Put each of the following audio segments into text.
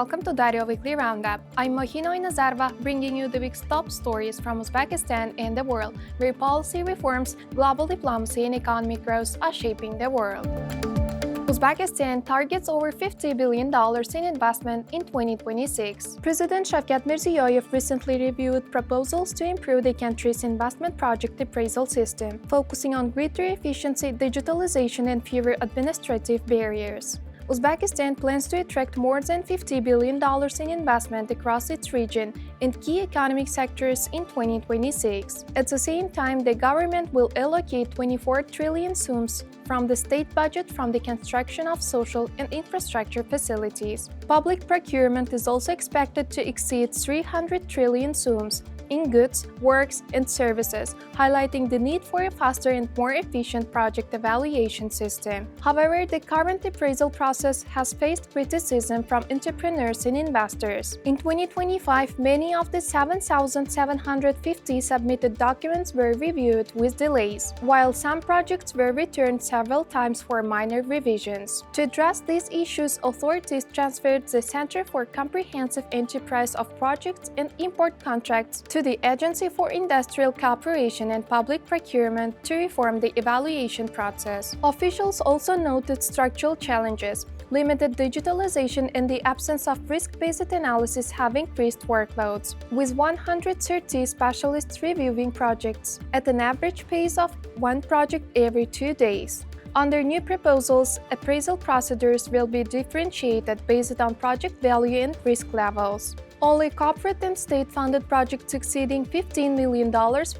welcome to Daryo Weekly Roundup. I'm Mohino Inazarova, bringing you the week's top stories from Uzbekistan and the world, where policy reforms, global diplomacy and economic growth are shaping the world. Uzbekistan targets over $50 billion in investment in 2026. President Shavkat Mirziyoyev recently reviewed proposals to improve the country's investment project appraisal system, focusing on greater efficiency, digitalization, and fewer administrative barriers. Uzbekistan plans to attract more than $50 billion in investment across its region and key economic sectors in 2026. At the same time, the government will allocate 24 trillion sums from the state budget from the construction of social and infrastructure facilities. Public procurement is also expected to exceed 300 trillion sums in goods, works, and services, highlighting the need for a faster and more efficient project evaluation system. However, the current appraisal process has faced criticism from entrepreneurs and investors. In 2025, many of the 7,750 submitted documents were reviewed with delays, while some projects were returned several times for minor revisions. To address these issues, authorities transferred the Center for Comprehensive Enterprise of Projects and Import Contracts to the Agency for Industrial Cooperation and Public Procurement to reform the evaluation process. Officials also noted structural challenges. Limited digitalization and the absence of risk-based analysis have increased workloads, with 130 specialists reviewing projects at an average pace of one project every 2 days. Under new proposals, appraisal procedures will be differentiated based on project value and risk levels. Only corporate and state-funded projects exceeding $15 million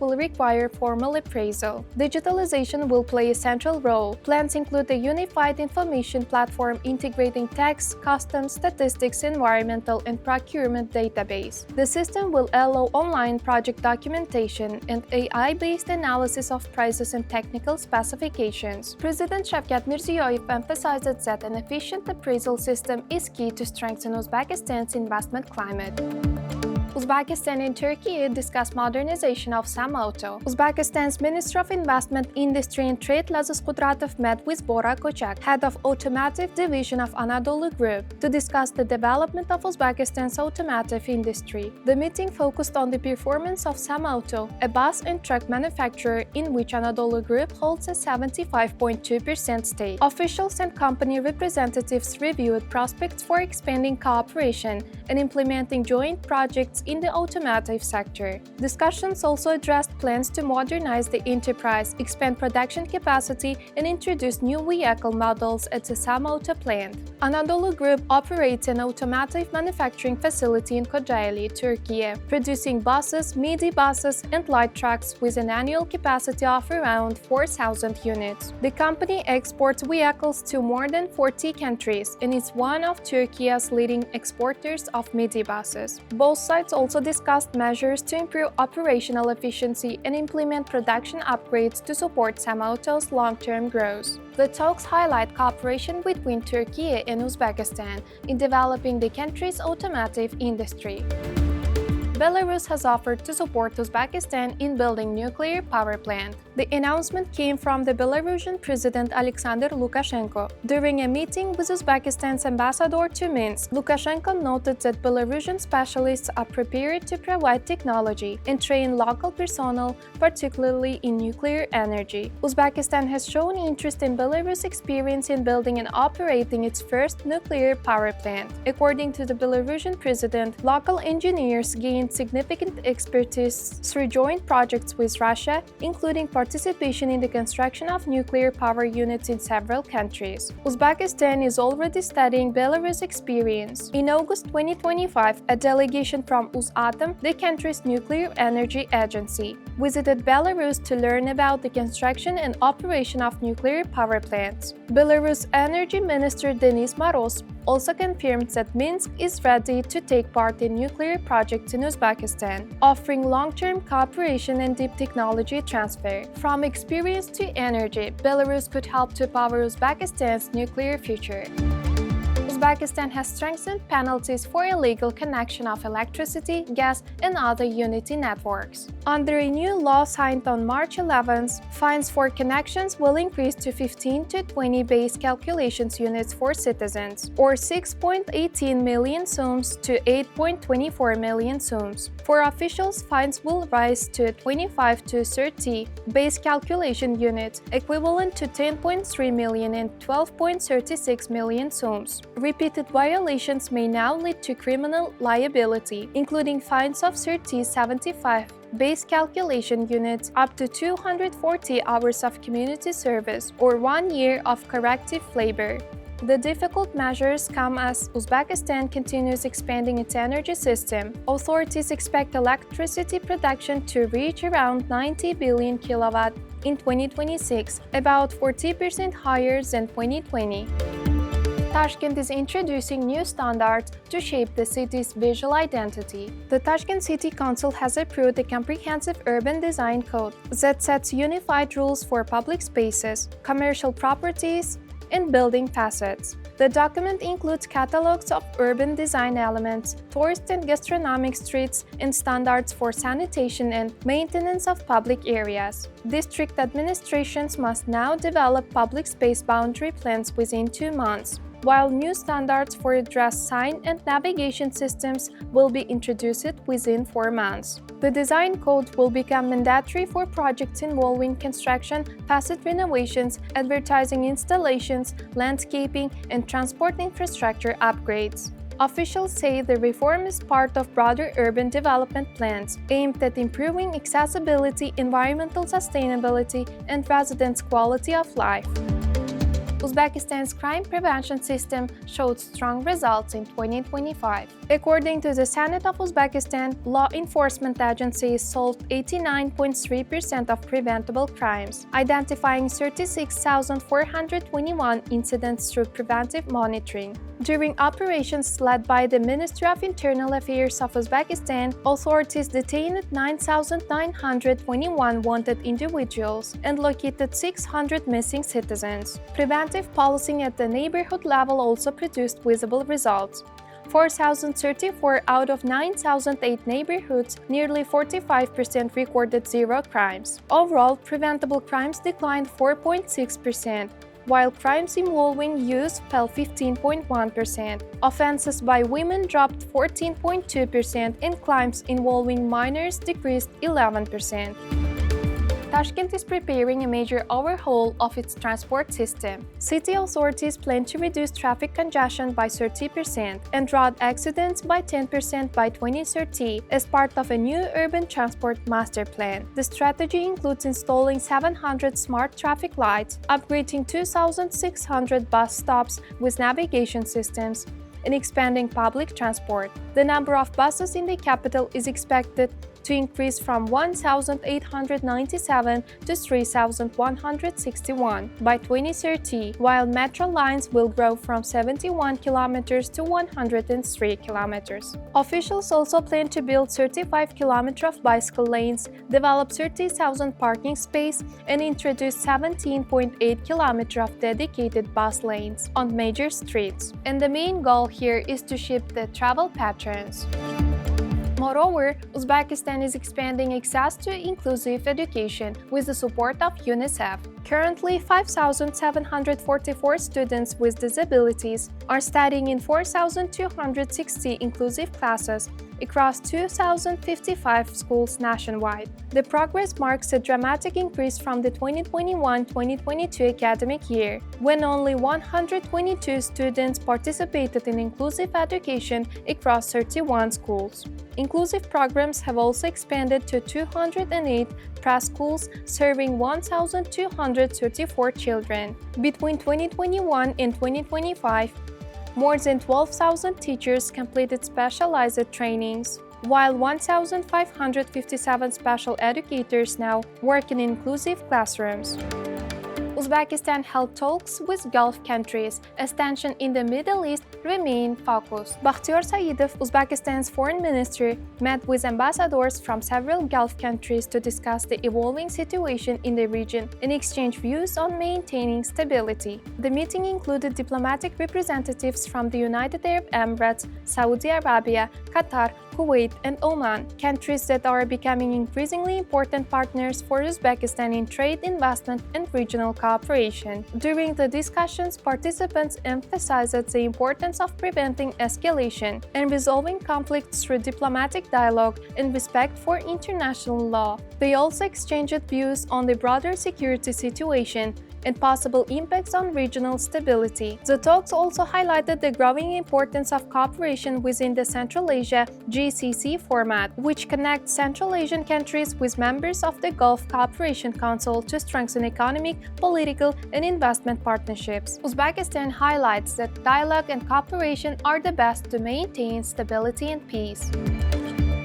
will require formal appraisal. Digitalization will play a central role. Plans include a unified information platform integrating tax, customs, statistics, environmental, and procurement database. The system will allow online project documentation and AI-based analysis of prices and technical specifications. President Shavkat Mirziyoyev emphasized that an efficient appraisal system is key to strengthen Uzbekistan's investment climate. Uzbekistan and Turkiye discuss modernization of SamAuto. Uzbekistan's Minister of Investment, Industry and Trade Lazis Kudratov met with Bora Kochak, head of automotive division of Anadolu Group, to discuss the development of Uzbekistan's automotive industry. The meeting focused on the performance of SamAuto, a bus and truck manufacturer in which Anadolu Group holds a 75.2% stake. Officials and company representatives reviewed prospects for expanding cooperation and implementing joint projects in the automotive sector. Discussions also addressed plans to modernize the enterprise, expand production capacity, and introduce new vehicle models at the SamAuto plant. Anadolu Group operates an automotive manufacturing facility in Kocaeli, Turkiye, producing buses, midi buses, and light trucks with an annual capacity of around 4,000 units. The company exports vehicles to more than 40 countries and is one of Turkiye's leading exporters of midi buses. Both sides also discussed measures to improve operational efficiency and implement production upgrades to support SamAuto's long-term growth. The talks highlight cooperation between Turkey and Uzbekistan in developing the country's automotive industry. Belarus has offered to support Uzbekistan in building nuclear power plant. The announcement came from the Belarusian President Alexander Lukashenko. During a meeting with Uzbekistan's ambassador to Minsk, Lukashenko noted that Belarusian specialists are prepared to provide technology and train local personnel, particularly in nuclear energy. Uzbekistan has shown interest in Belarus' experience in building and operating its first nuclear power plant. According to the Belarusian president, local engineers gained significant expertise through joint projects with Russia, including participation in the construction of nuclear power units in several countries. Uzbekistan is already studying Belarus' experience. In August 2025, a delegation from Uzatom, the country's nuclear energy agency, visited Belarus to learn about the construction and operation of nuclear power plants. Belarus Energy Minister Denis Moroz also confirmed that Minsk is ready to take part in nuclear projects in Uzbekistan, offering long-term cooperation and deep technology transfer. From experience to energy, Belarus could help to power Uzbekistan's nuclear future. Uzbekistan has strengthened penalties for illegal connection of electricity, gas, and other Unity networks. Under a new law signed on March 11th, fines for connections will increase to 15 to 20 base calculations units for citizens, or 6.18 million soms to 8.24 million soms. For officials, fines will rise to 25 to 30 base calculation units, equivalent to 10.3 million and 12.36 million soms. Repeated violations may now lead to criminal liability, including fines of 75 base calculation units, up to 240 hours of community service, or 1 year of corrective labor. The difficult measures come as Uzbekistan continues expanding its energy system. Authorities expect electricity production to reach around 90 billion kilowatt in 2026, about 40% higher than 2020. Tashkent is introducing new standards to shape the city's visual identity. The Tashkent City Council has approved a comprehensive urban design code that sets unified rules for public spaces, commercial properties, and building facades. The document includes catalogs of urban design elements, tourist and gastronomic streets, and standards for sanitation and maintenance of public areas. District administrations must now develop public space boundary plans within 2 months, while new standards for address sign and navigation systems will be introduced within 4 months. The design code will become mandatory for projects involving construction, facade renovations, advertising installations, landscaping, and transport infrastructure upgrades. Officials say the reform is part of broader urban development plans aimed at improving accessibility, environmental sustainability, and residents' quality of life. Uzbekistan's crime prevention system showed strong results in 2025. According to the Senate of Uzbekistan, law enforcement agencies solved 89.3% of preventable crimes, identifying 36,421 incidents through preventive monitoring. During operations led by the Ministry of Internal Affairs of Uzbekistan, authorities detained 9,921 wanted individuals and located 600 missing citizens. Preventive policing at the neighborhood level also produced visible results. 4,034 out of 9,008 neighborhoods, nearly 45% recorded zero crimes. Overall, preventable crimes declined 4.6%. While crimes involving youth fell 15.1%. Offenses by women dropped 14.2% and crimes involving minors decreased 11%. Tashkent is preparing a major overhaul of its transport system. City authorities plan to reduce traffic congestion by 30% and road accidents by 10% by 2030 as part of a new urban transport master plan. The strategy includes installing 700 smart traffic lights, upgrading 2,600 bus stops with navigation systems, and expanding public transport. The number of buses in the capital is expected to increase from 1,897 to 3,161 by 2030, while metro lines will grow from 71 kilometers to 103 kilometers. Officials also plan to build 35 kilometers of bicycle lanes, develop 30,000 parking space, and introduce 17.8 kilometers of dedicated bus lanes on major streets. And the main goal here is to shift the travel patterns. Moreover, Uzbekistan is expanding access to inclusive education with the support of UNICEF. Currently, 5,744 students with disabilities are studying in 4,260 inclusive classes across 2,055 schools nationwide. The progress marks a dramatic increase from the 2021-2022 academic year, when only 122 students participated in inclusive education across 31 schools. Inclusive programs have also expanded to 208 preschools, serving 1,234 children. Between 2021 and 2025, more than 12,000 teachers completed specialized trainings, while 1,557 special educators now work in inclusive classrooms. Uzbekistan held talks with Gulf countries as tension in the Middle East remained focused. Bakhtiyor Saidov, Uzbekistan's foreign minister, met with ambassadors from several Gulf countries to discuss the evolving situation in the region and exchange views on maintaining stability. The meeting included diplomatic representatives from the United Arab Emirates, Saudi Arabia, Qatar, Kuwait, and Oman, countries that are becoming increasingly important partners for Uzbekistan in trade, investment, and regional cooperation. During the discussions, participants emphasized the importance of preventing escalation and resolving conflicts through diplomatic dialogue and respect for international law. They also exchanged views on the broader security situation and possible impacts on regional stability. The talks also highlighted the growing importance of cooperation within the Central Asia GCC format, which connects Central Asian countries with members of the Gulf Cooperation Council to strengthen economic, political, and investment partnerships. Uzbekistan highlights that dialogue and cooperation are the best to maintain stability and peace.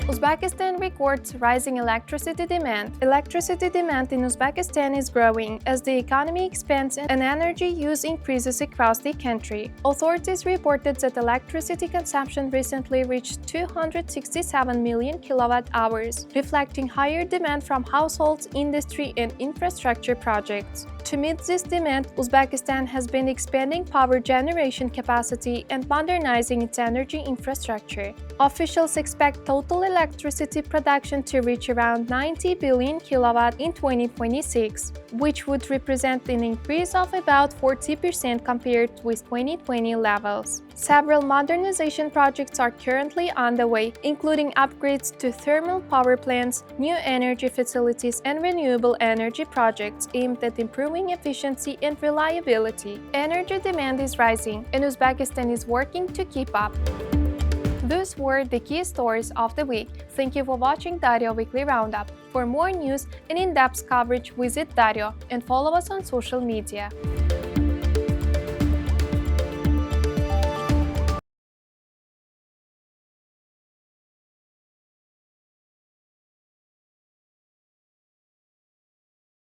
Uzbekistan records rising electricity demand. Electricity demand in Uzbekistan is growing as the economy expands and energy use increases across the country. Authorities reported that electricity consumption recently reached 267 million kilowatt-hours, reflecting higher demand from households, industry, and infrastructure projects. To meet this demand, Uzbekistan has been expanding power generation capacity and modernizing its energy infrastructure. Officials expect total electricity production to reach around 90 billion kilowatt in 2026, which would represent an increase of about 40% compared with 2020 levels. Several modernization projects are currently underway, including upgrades to thermal power plants, new energy facilities, and renewable energy projects aimed at improving efficiency and reliability. Energy demand is rising, and Uzbekistan is working to keep up. Those were the key stories of the week. Thank you for watching Daryo Weekly Roundup. For more news and in-depth coverage, visit Daryo and follow us on social media.